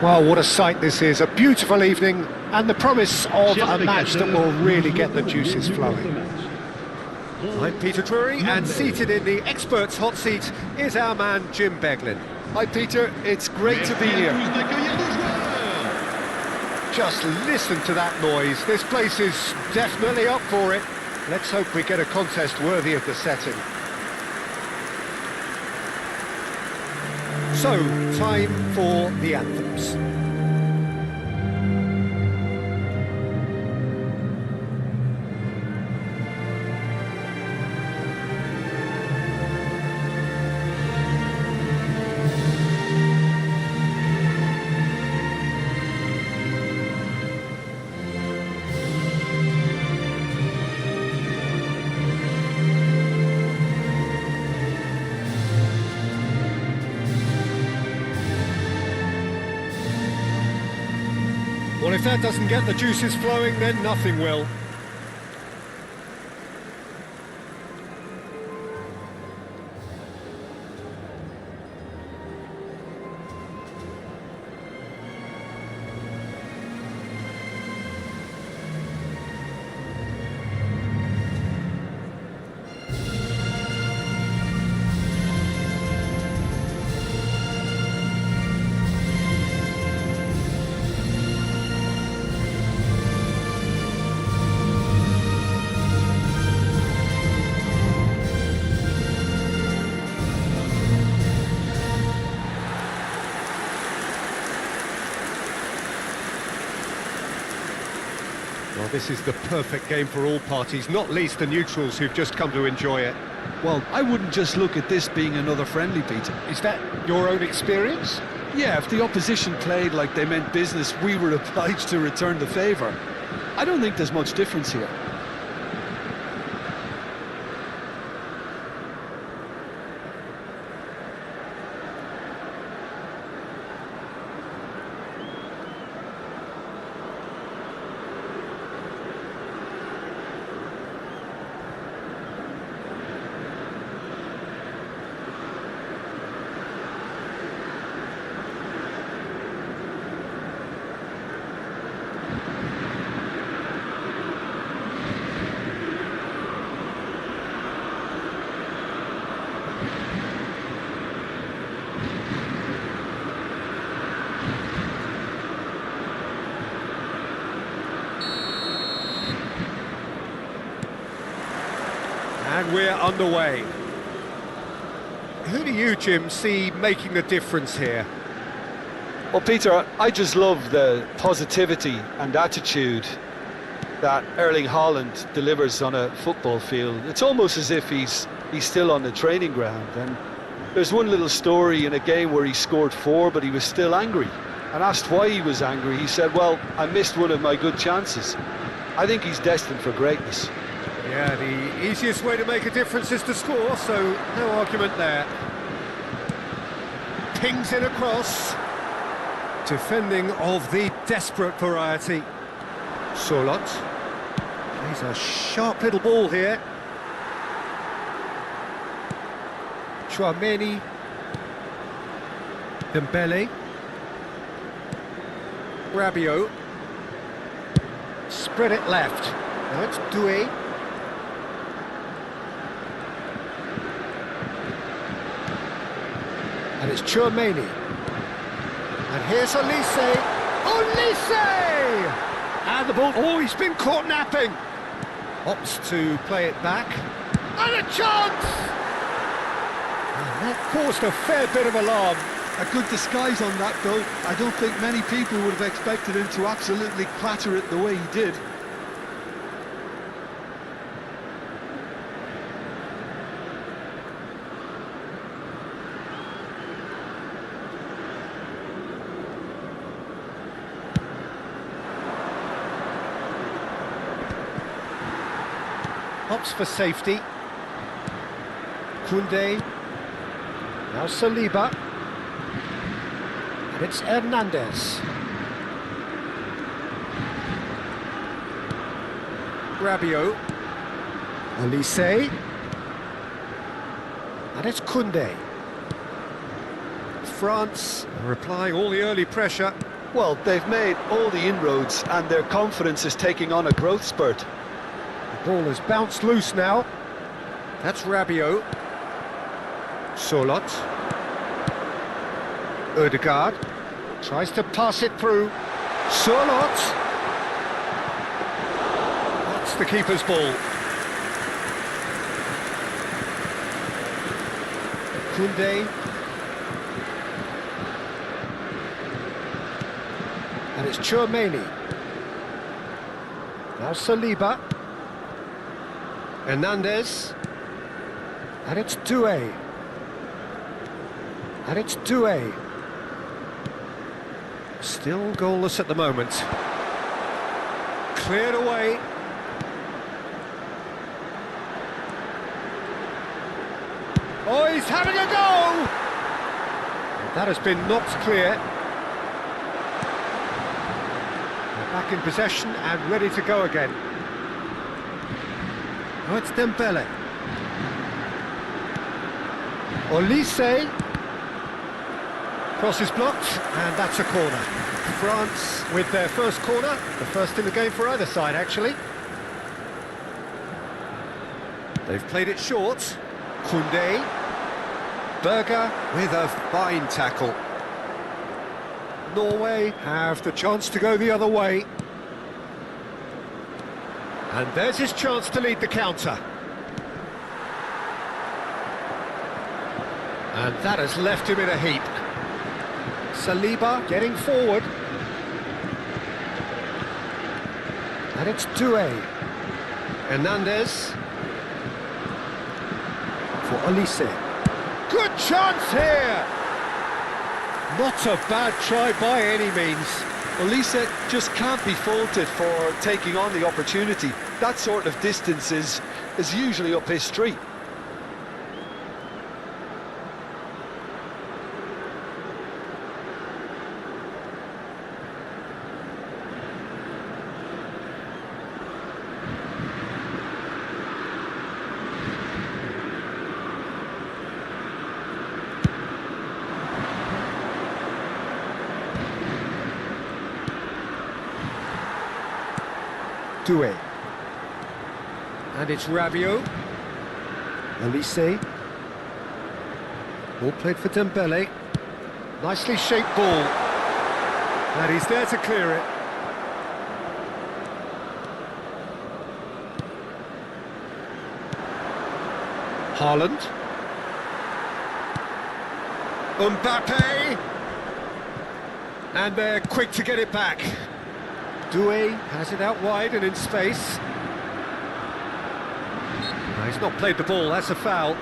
Well, what a sight this is. A beautiful evening and the promise of a match that will really get the juices flowing. I'm Peter Drury, and seated in the experts' hot seat is our man Jim Beglin. Hi Peter, it's great to be here. Just listen to that noise. This place is definitely up for it. Let's hope we get a contest worthy of the setting. So, time for the anthems. Well, if that doesn't get the juices flowing, then nothing will. Well, this is the perfect game for all parties, not least the neutrals who've just come to enjoy it. Well, I wouldn't just look at this being another friendly, Peter. Is that your own experience? Yeah, if the opposition played like they meant business, we were obliged to return the favour. I don't think there's much difference here. And we're underway. Who do you, Jim, see making the difference here? Well, Peter, I just love the positivity and attitude that Erling Haaland delivers on a football field. It's almost as if he's still on the training ground. And there's one little story in a game where he scored 4, but he was still angry. And asked why he was angry, he said, well, I missed one of my good chances. I think he's destined for greatness. Yeah, the easiest way to make a difference is to score, so no argument there. Pings in across. Defending of the desperate variety. Solot. Plays a sharp little ball here. Chouameni. Dembele. Rabiot. Spread it left. Now it's Doué. And it's Chouameni. And here's Olise. Olise! And the ball, oh, he's been caught napping. Opts to play it back. And a chance! And that caused a fair bit of alarm. A good disguise on that, though. I don't think many people would have expected him to absolutely clatter it the way he did. Opts for safety. Koundé. Now Saliba. And it's Hernandez. Rabiot. Olise. And it's Koundé. France are applying all the early pressure. Well, they've made all the inroads and their confidence is taking on a growth spurt. The ball has bounced loose now. That's Rabiot. Solot. Ødegaard tries to pass it through. Solot. That's the keeper's ball. Koundé. And it's Chouameni. Now Saliba. Hernandez. And it's Doué. And it's Doué. Still goalless at the moment. Cleared away. Oh, he's having a go! That has been knocked clear. They're back in possession and ready to go again. Oh, it's Dembele. Olise. Cross is blocked, and that's a corner. France with their first corner, the first in the game for either side, actually. They've played it short. Koundé. Berger with a fine tackle. Norway have the chance to go the other way. And there's his chance to lead the counter. And that has left him in a heap. Saliba getting forward. And it's Doué. Hernandez. For Olise. Good chance here! Not a bad try by any means. Olise just can't be faulted for taking on the opportunity. That sort of distance is usually up his street. Doué. And it's Rabiot. Olise. Ball played for Dembele. Nicely shaped ball. And he's there to clear it. Haaland. Mbappe. And they're quick to get it back. Doué has it out wide and in space. No, he's not played the ball, that's a foul.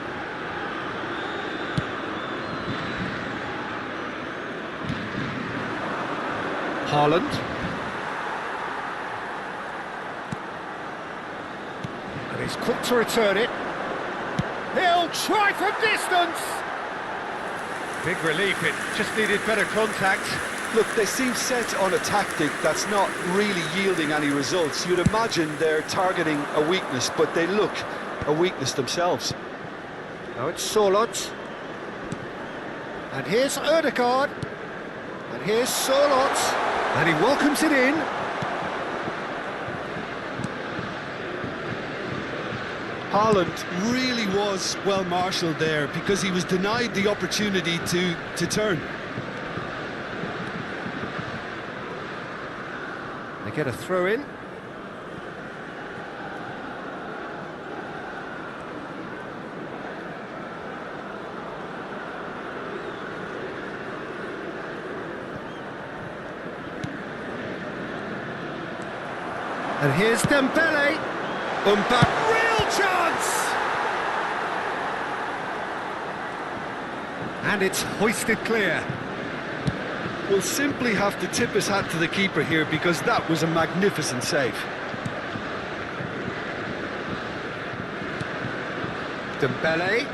Haaland. And he's quick to return it. He'll try from distance! Big relief, it just needed better contact. Look, they seem set on a tactic that's not really yielding any results. You'd imagine they're targeting a weakness, but they look a weakness themselves. Now it's Solot. And here's Ødegaard. And here's Solot. And he welcomes it in. Haaland really was well marshalled there because he was denied the opportunity to turn. They get a throw in. And here's Dembele. Mbappe, real chance! And it's hoisted clear. We'll simply have to tip his hat to the keeper here because that was a magnificent save. Dembele.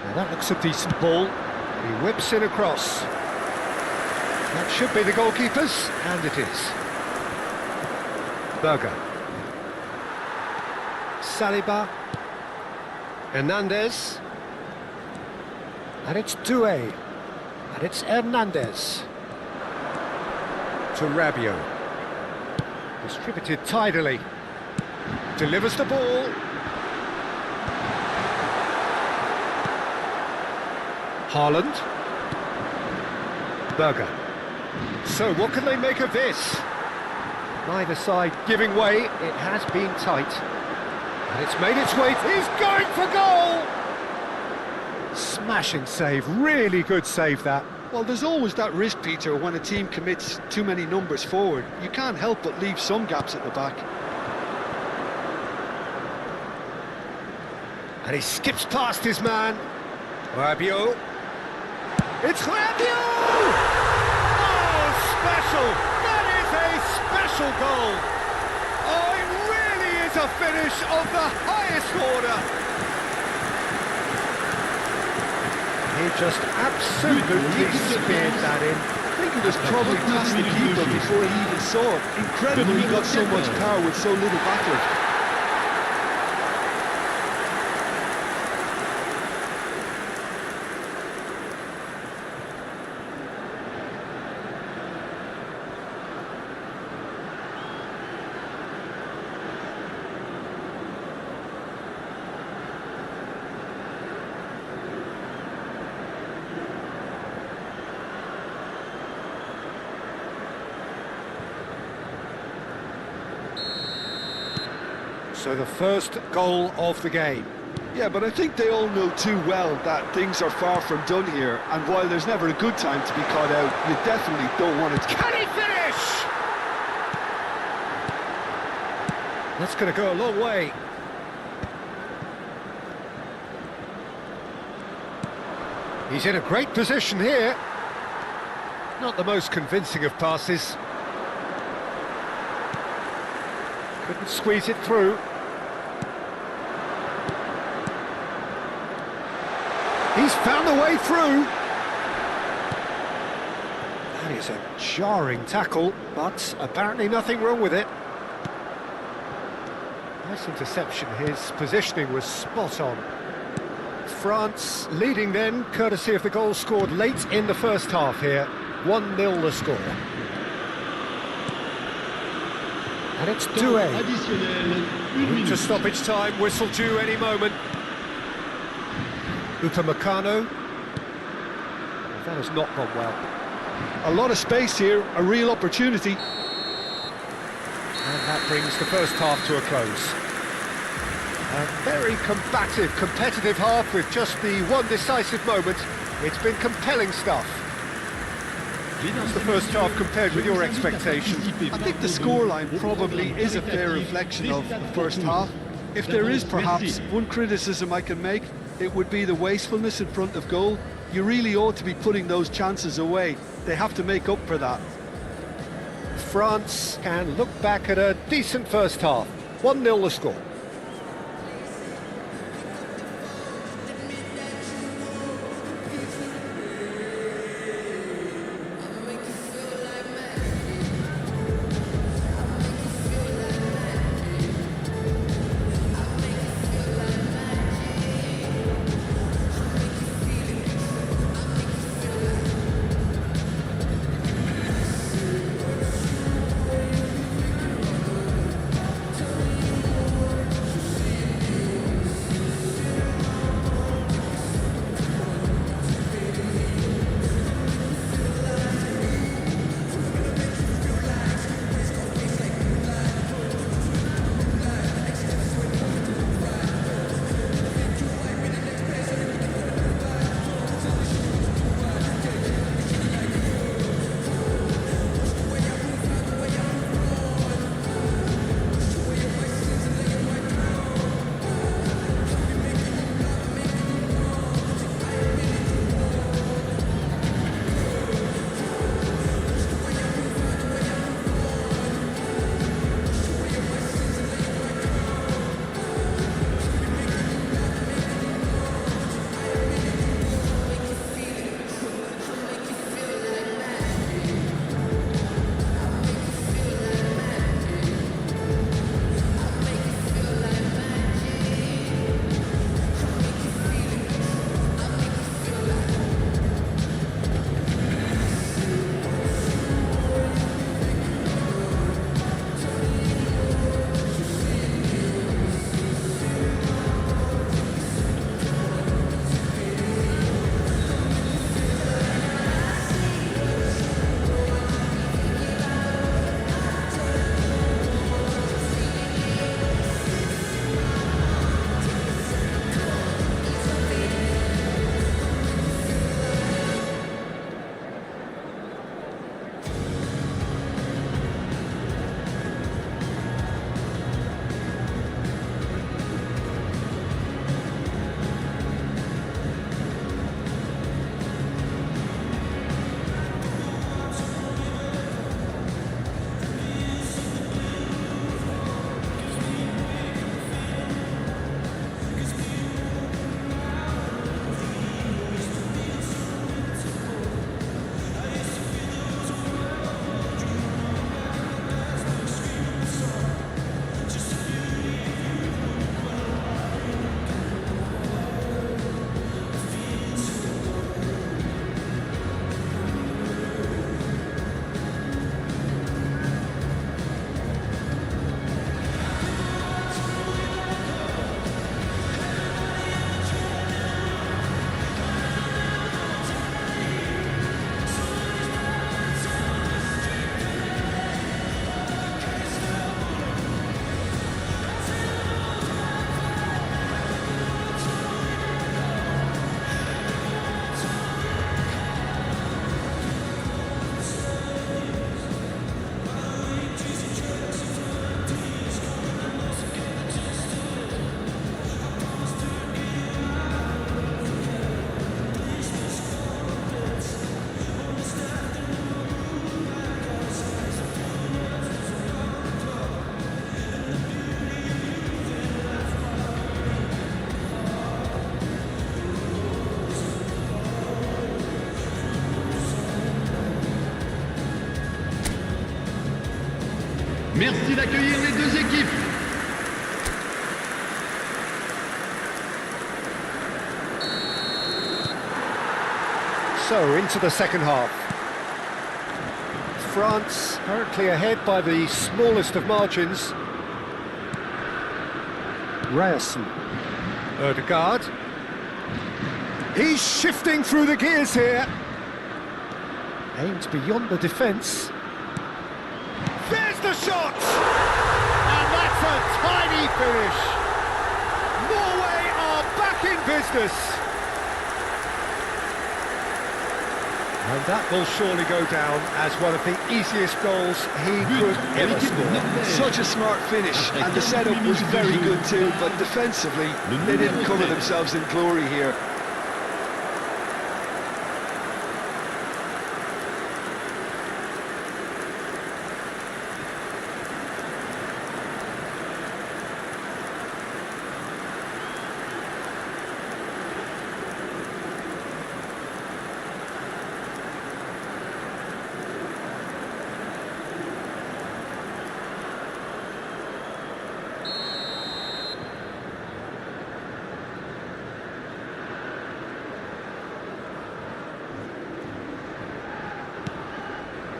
Now that looks a decent ball. He whips it across. That should be the goalkeeper's, and it is. Berger. Saliba. Hernandez. And it's Doué. And it's Hernandez. to Rabiot. Distributed tidily. Delivers the ball. Haaland. Berger. So what can they make of this? Neither side giving way. It has been tight. And it's made its way. He's going for goal! Smashing save. Really good save, that. Well, there's always that risk, Peter, when a team commits too many numbers forward. You can't help but leave some gaps at the back. And he skips past his man. Rabiot. It's Rabiot! Oh, special! That is a special goal! Oh, it really is a finish of the highest order! He just absolutely speared that in. I think it was probably past the keeper before he even saw it. Incredible he got so much power with so little backward. So the first goal of the game. Yeah, but I think they all know too well that things are far from done here, and while there's never a good time to be caught out, you definitely don't want it to... Can he finish? That's going to go a long way. He's in a great position here. Not the most convincing of passes. Couldn't squeeze it through. He's found the way through. That is a jarring tackle, but apparently nothing wrong with it. Nice interception. His positioning was spot on. France leading then, courtesy of the goal scored late in the first half here. 1-0 the score. And it's Doué. To stoppage time, whistle due any moment. Upamecano. That has not gone well. A lot of space here, a real opportunity. And that brings the first half to a close. A very combative, competitive half with just the one decisive moment. It's been compelling stuff. How's the first half compared with your expectation? I think the scoreline probably is a fair reflection of the first half. If there is perhaps one criticism I can make, it would be the wastefulness in front of goal. You really ought to be putting those chances away. They have to make up for that. France can look back at a decent first half. 1-0 the score. Merci d'accueillir les deux équipes. So, into the second half. France currently ahead by the smallest of margins. Ryerson. Ødegaard. He's shifting through the gears here. Aimed beyond the defence. There's the shot! And that's a tiny finish. Norway are back in business. And that will surely go down as one of the easiest goals he could ever score. Such a smart finish, and the setup was very good too, but defensively, they didn't cover themselves in glory here.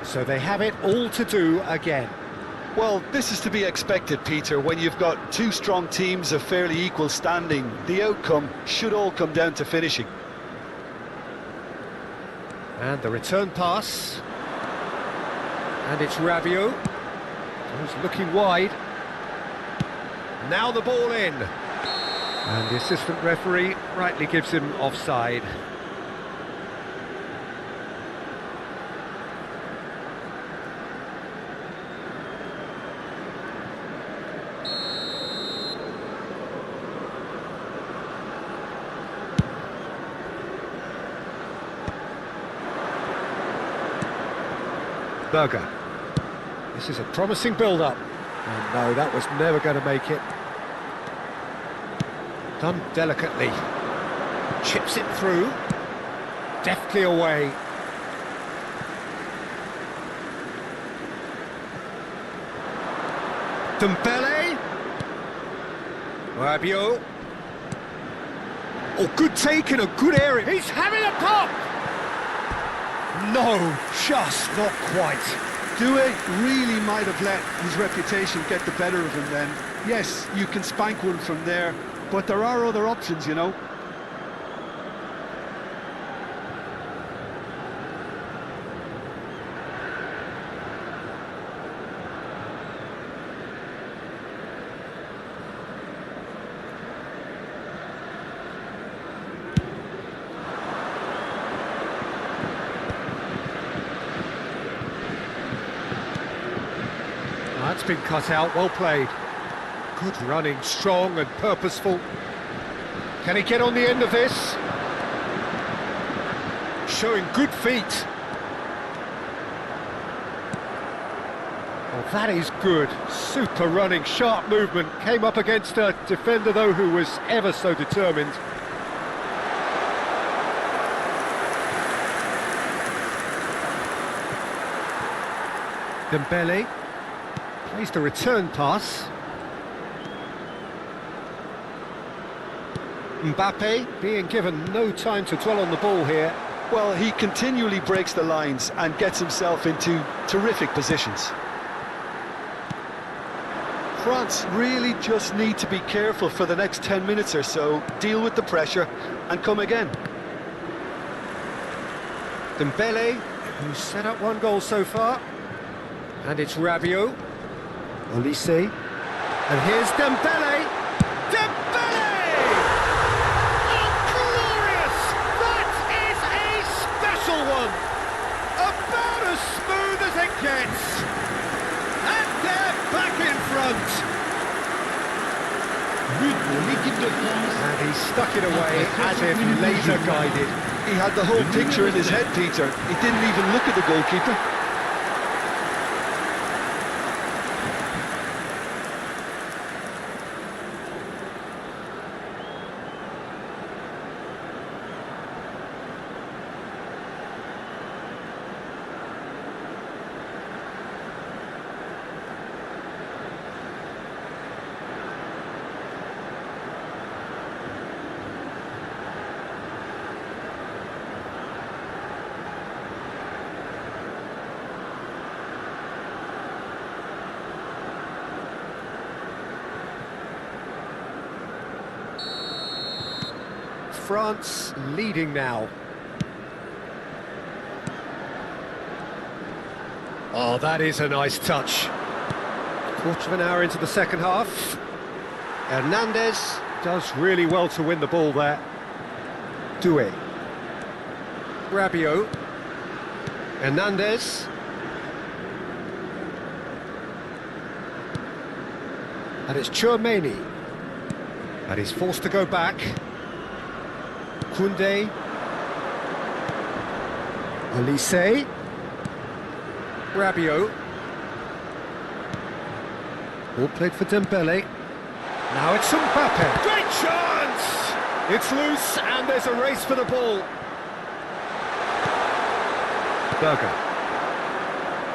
So they have it all to do again. Well, this is to be expected, Peter. When you've got two strong teams of fairly equal standing, the outcome should all come down to finishing. And the return pass. And it's Rabiot. He's looking wide. Now the ball in. And the assistant referee rightly gives him offside. Berger. This is a promising build-up. And no, that was never going to make it. Done delicately. Chips it through. Deftly away. Dembele. Rabiot. Oh, good take in a good area. He's having a pop! No, just not quite. Due really might have let his reputation get the better of him then. Yes, you can spank one from there, but there are other options, you know. That's been cut out, well played. Good running, strong and purposeful. Can he get on the end of this? Showing good feet. Well, that is good. Super running, sharp movement. Came up against a defender, though, who was ever so determined. Dembele. Plays the return pass. Mbappe being given no time to dwell on the ball here. Well, he continually breaks the lines and gets himself into terrific positions. France really just need to be careful for the next 10 minutes or so, deal with the pressure and come again. Dembele, who's set up one goal so far. And it's Rabiot. Olise. And here's Dembele. Dembele! Oh, glorious! That is a special one! About as smooth as it gets. And they're back in front. But pour l'équipe de France. And he stuck it away as if laser guided. He had the whole picture in his head, Peter. He didn't even look at the goalkeeper. France leading now. Oh, that is a nice touch. Quarter of an hour into the second half. Hernandez does really well to win the ball there. Doué. Rabiot. Hernandez. And it's Chouameni. And he's forced to go back. Koundé. Olise. Rabiot. Ball played for Dembele. Now it's Mbappe. Great chance! It's loose and there's a race for the ball. Berger.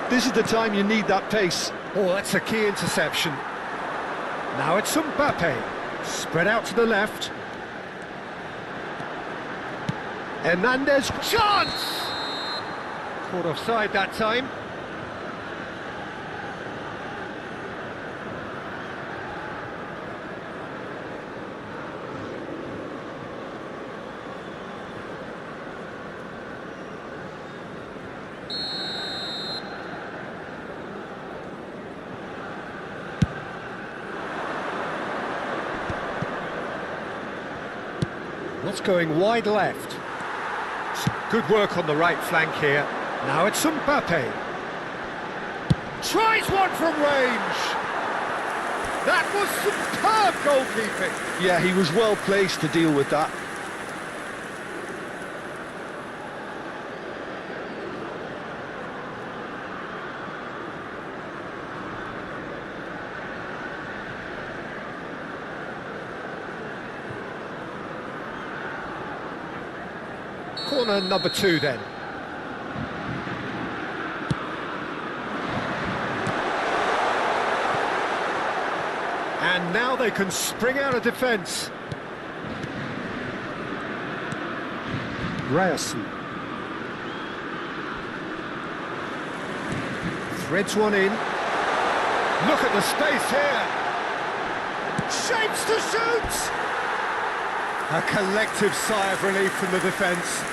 This is the time you need that pace. Oh, that's a key interception. Now it's Mbappe. Spread out to the left. Hernandez. Chance! Caught offside that time. What's going wide left? Some good work on the right flank here. Now it's Mbappe. Tries one from range. That was superb goalkeeping. Yeah, he was well placed to deal with that. Corner number 2 then. And now they can spring out of defence. Ryerson. Threads one in. Look at the space here. Shapes to shoot! A collective sigh of relief from the defence.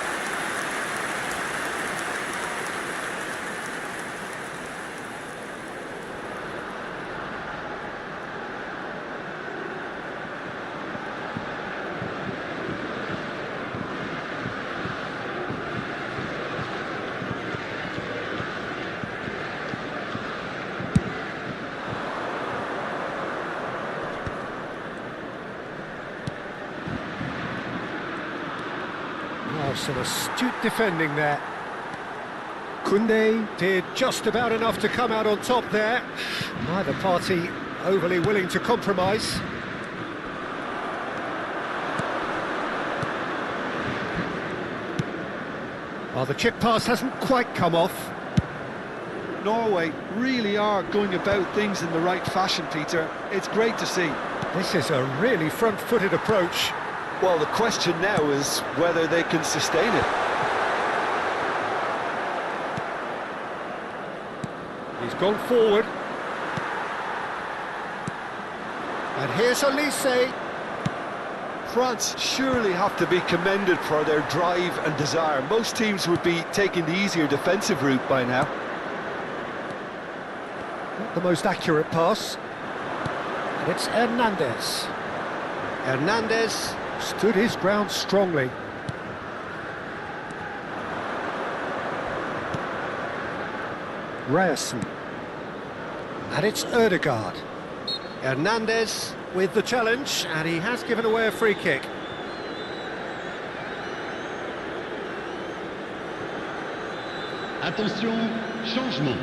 Oh, some astute defending there. Koundé did just about enough to come out on top there. Neither party overly willing to compromise. Well, the chip pass hasn't quite come off. Norway really are going about things in the right fashion, Peter. It's great to see. This is a really front-footed approach. Well, the question now is whether they can sustain it. He's gone forward. And here's Olise. France surely have to be commended for their drive and desire. Most teams would be taking the easier defensive route by now. Not the most accurate pass. And it's Hernandez. Hernandez stood his ground strongly. Ryerson. And it's Ødegaard. Hernandez with the challenge, and he has given away a free kick. Attention, changement.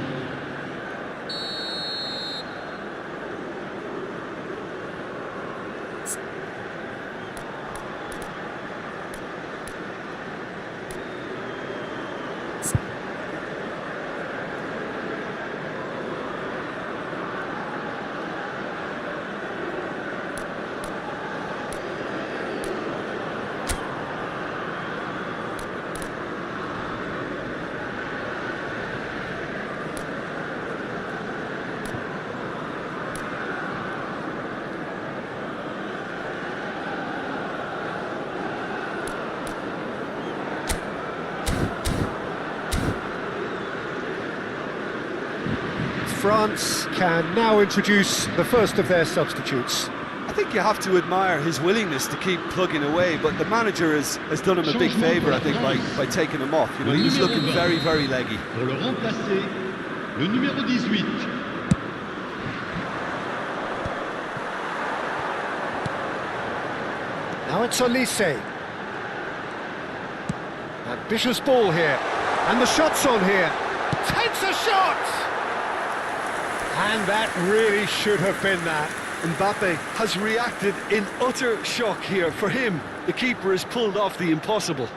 France can now introduce the first of their substitutes. I think you have to admire his willingness to keep plugging away, but the manager has done him a big favour, I think, by taking him off. You know, he was looking very, very leggy. Pour le remplacer, le numéro 18. Now it's Olise. Ambitious ball here. And the shot's on here. Takes a shot! And that really should have been that. Mbappe has reacted in utter shock here. For him, the keeper has pulled off the impossible.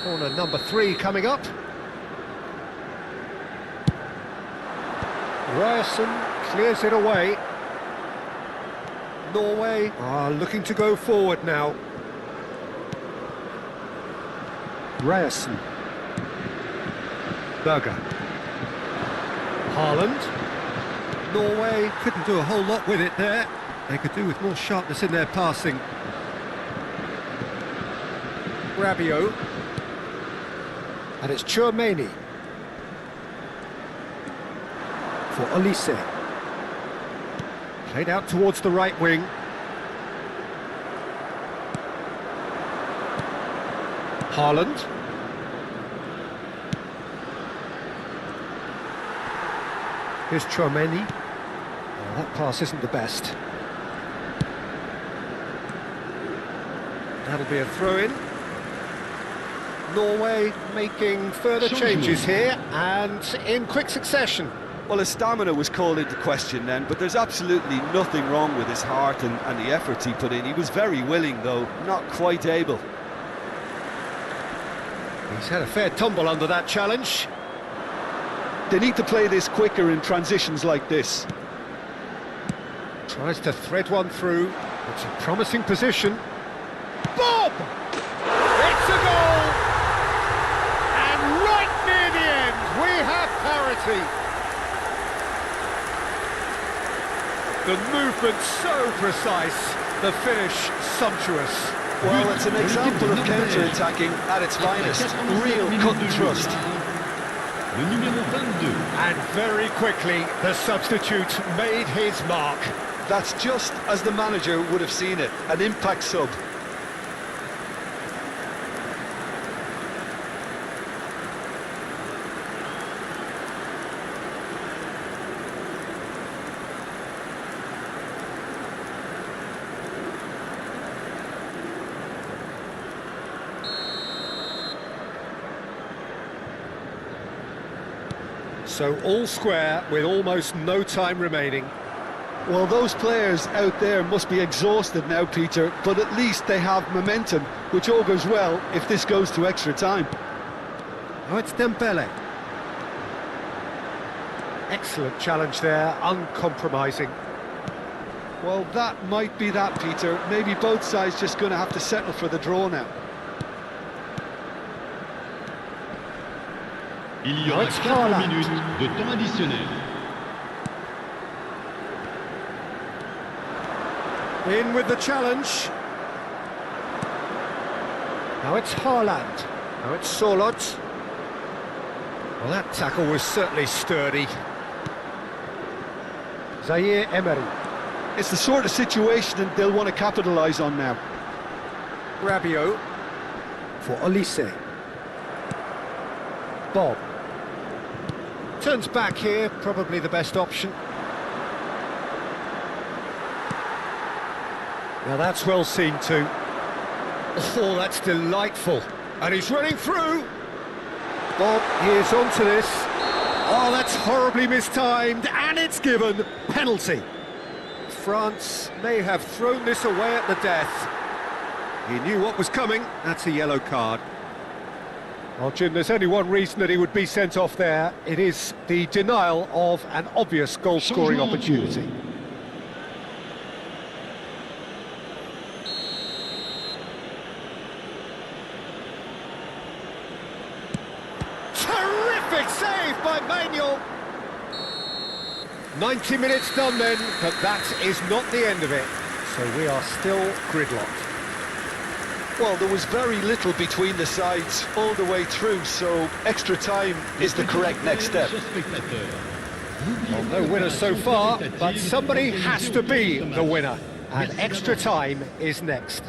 Corner number 3 coming up. Ryerson clears it away. Norway are looking to go forward now. Ryerson. Berger. Haaland. Norway couldn't do a whole lot with it there. They could do with more sharpness in their passing. Rabiot. And it's Chouameni. For Olise. Played out towards the right wing. Haaland. Here's Chouameni. Oh, that pass isn't the best. That'll be a throw-in. Norway making further changes here, and in quick succession. Well, his stamina was called into question then, but there's absolutely nothing wrong with his heart and the efforts he put in. He was very willing, though, not quite able. He's had a fair tumble under that challenge. They need to play this quicker in transitions like this. Tries to thread one through. It's a promising position. Bob! It's a goal! And right near the end, we have parity. The movement so precise, the finish sumptuous. Well, it's an example of counter-attacking at its finest. Real cut and thrust. Le numéro 22. And very quickly, the substitute made his mark. That's just as the manager would have seen it, an impact sub. So all square with almost no time remaining. Well, those players out there must be exhausted now, Peter, but at least they have momentum, which augurs well if this goes to extra time. Oh, it's Dembele. Excellent challenge there, uncompromising. Well, that might be that, Peter. Maybe both sides just going to have to settle for the draw now. Il y aura 4 minutes de temps additionnel. In with the challenge. Now it's Haaland. Now it's Solot. Well, that tackle was certainly sturdy. Zaire Emery. It's the sort of situation that they'll want to capitalise on now. Rabiot. For Olise. Bob. Turns back here, probably the best option. Now that's well seen too. Oh, that's delightful. And he's running through. Bob, he is onto this. Oh, that's horribly mistimed, and it's given. Penalty. France may have thrown this away at the death. He knew what was coming. That's a yellow card. Well, Jim, there's only one reason that he would be sent off there. It is the denial of an obvious goal-scoring opportunity. Terrific save by Manuel. 90 minutes done then, but that is not the end of it. So we are still gridlocked. Well, there was very little between the sides all the way through, so extra time is the correct next step. Chers spectateurs, Well, no winner so far, but somebody has to be the winner. And extra time is next.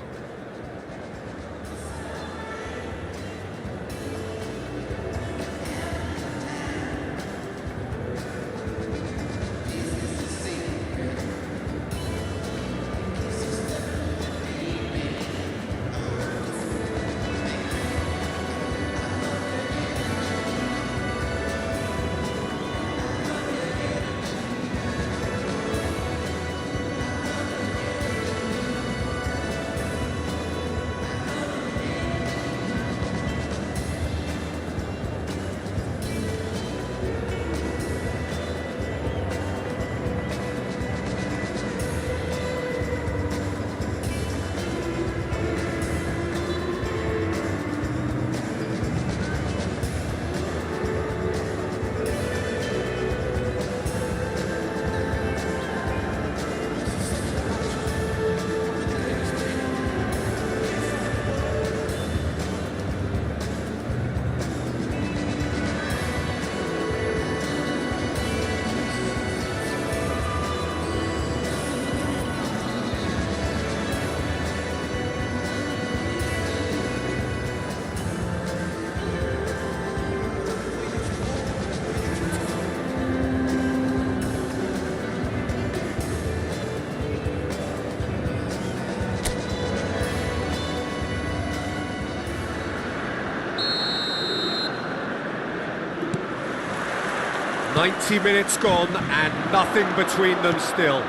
"90 minutes gone and nothing between them still."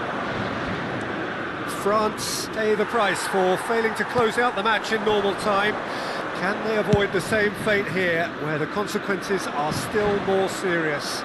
France pay the price for failing to close out the match in normal time. Can they avoid the same fate here, where the consequences are still more serious?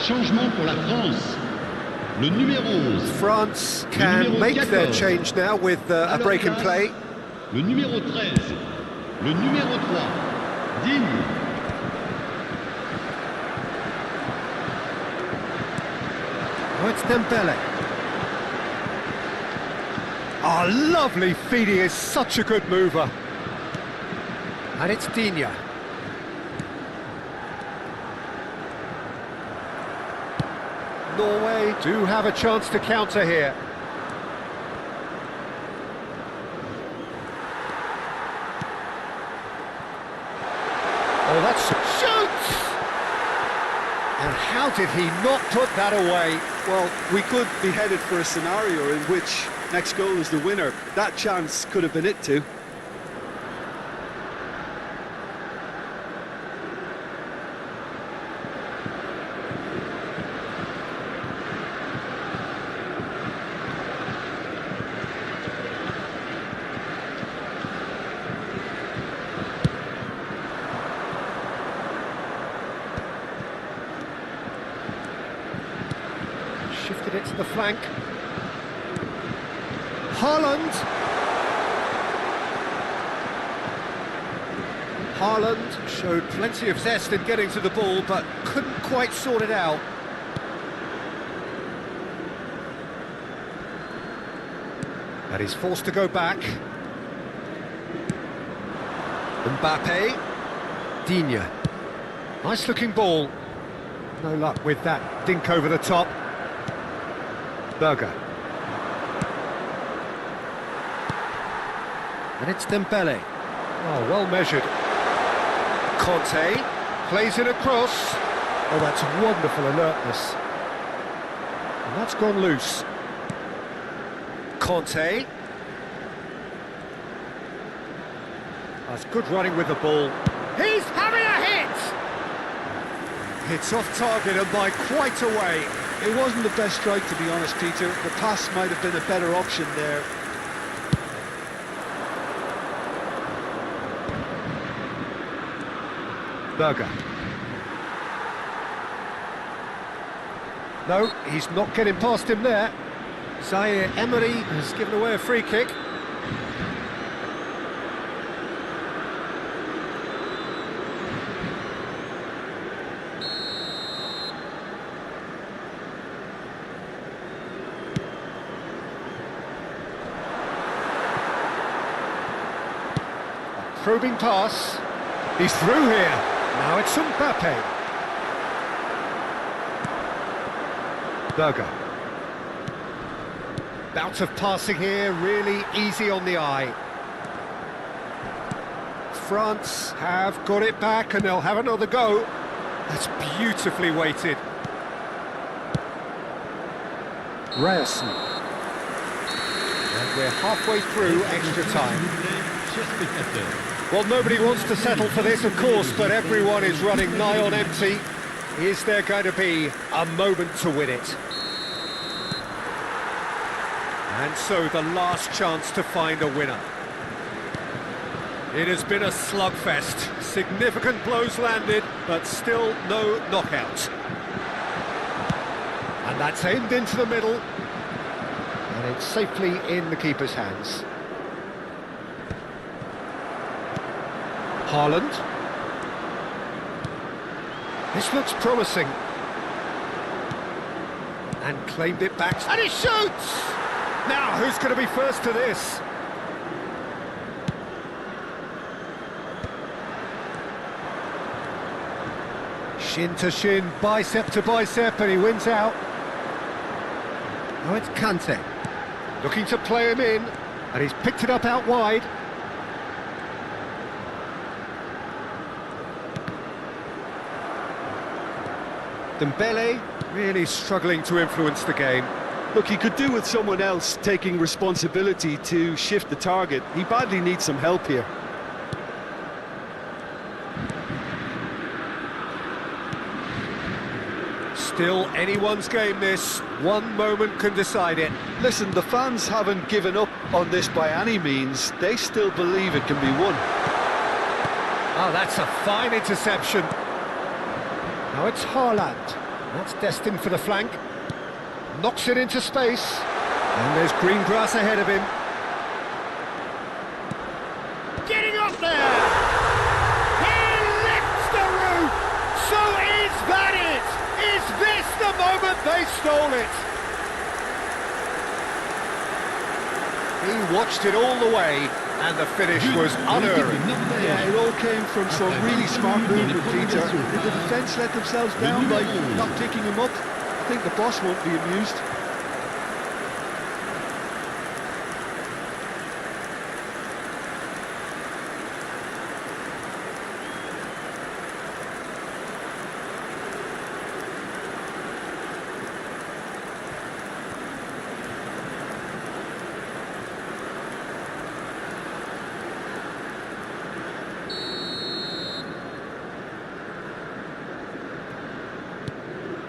Changement pour la France. Le numéro 11. France can make their change now with a break in play. Le numéro 13. Le numéro 3. Digne. Oh, it's Dembele. Oh, lovely feed, he is such a good mover. And it's Digne. Norway do have a chance to counter here. Oh, that's shoots! And how did he not put that away? Well, we could be headed for a scenario in which next goal is the winner. That chance could have been it too. Shifted it to the flank. Haaland. Haaland showed plenty of zest in getting to the ball, but couldn't quite sort it out. And he's forced to go back. Mbappe. Digne. Nice looking ball. No luck with that dink over the top. Berger. And it's Dembele. Oh, well measured. Conte plays it across. Oh, that's wonderful alertness. And that's gone loose. Conte. That's good running with the ball. He's having a hit! It's off target and by quite a way. It wasn't the best strike, to be honest, Peter. The pass might have been a better option there. Berger. No, he's not getting past him there. Zaire Emery has given away a free kick. Probing pass. He's through here. Now it's Mbappe. Berger. Bout of passing here, really easy on the eye. France have got it back and they'll have another go. That's beautifully weighted. Ryerson. And we're halfway through extra time. Well, nobody wants to settle for this, of course, but everyone is running nigh on empty. Is there going to be a moment to win it? And so the last chance to find a winner. It has been a slugfest. Significant blows landed, but still no knockout. And that's aimed into the middle. And it's safely in the keeper's hands. Haaland. This looks promising. And claimed it back. And he shoots! Now, who's going to be first to this? Shin to shin, bicep to bicep, and he wins out. Now it's Kante. Looking to play him in, and he's picked it up out wide. Dembele really struggling to influence the game. Look, he could do with someone else taking responsibility to shift the target. He badly needs some help here. Still anyone's game this. One moment can decide it. Listen, the fans haven't given up on this by any means. They still believe it can be won. Oh, that's a fine interception. Now it's Haaland. That's destined for the flank. Knocks it into space. And there's green grass ahead of him. Getting up there! He lifts the roof! So is that it? Is this the moment they stole it? He watched it all the way, and the finish was unerring. Yeah, it all came from some really smart movement, Peter. Did the defence let themselves down by not picking him up? I think the boss won't be amused.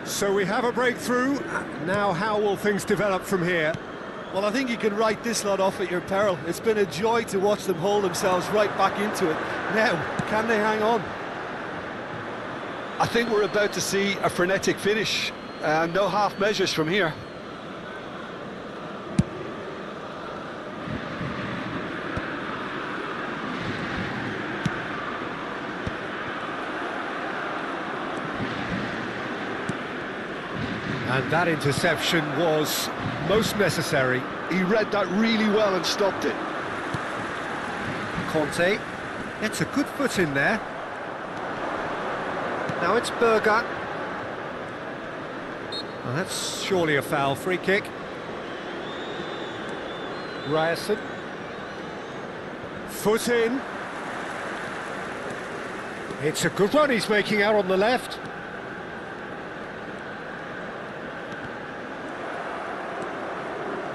So we have a breakthrough. Now how will things develop from here? Well, I think you can write this lot off at your peril. It's been a joy to watch them haul themselves right back into it. Now, can they hang on? I think we're about to see a frenetic finish. No half measures from here. And that interception was most necessary. He read that really well and stopped it. Conte gets a good foot in there. Now it's Berger. Well, that's surely a foul. Free kick. Ryerson. Foot in. It's a good run he's making out on the left.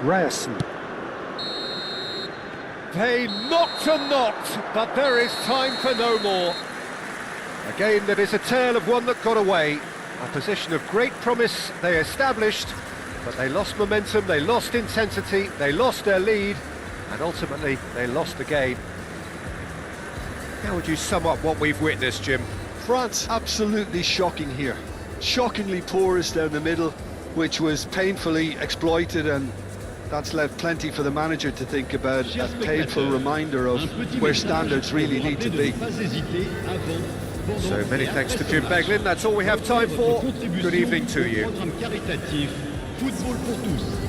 Ryerson. They knocked and knocked, but there is time for no more. A game that is a tale of one that got away. A position of great promise they established, but they lost momentum, they lost intensity, they lost their lead, and ultimately they lost the game. How would you sum up what we've witnessed, Jim? France absolutely shocking here. Shockingly porous down the middle, which was painfully exploited, and that's left plenty for the manager to think about. A painful reminder of where standards really need to be. So many thanks to Jim Beglin. That's all we have time for. Good evening to you. Football pour tous.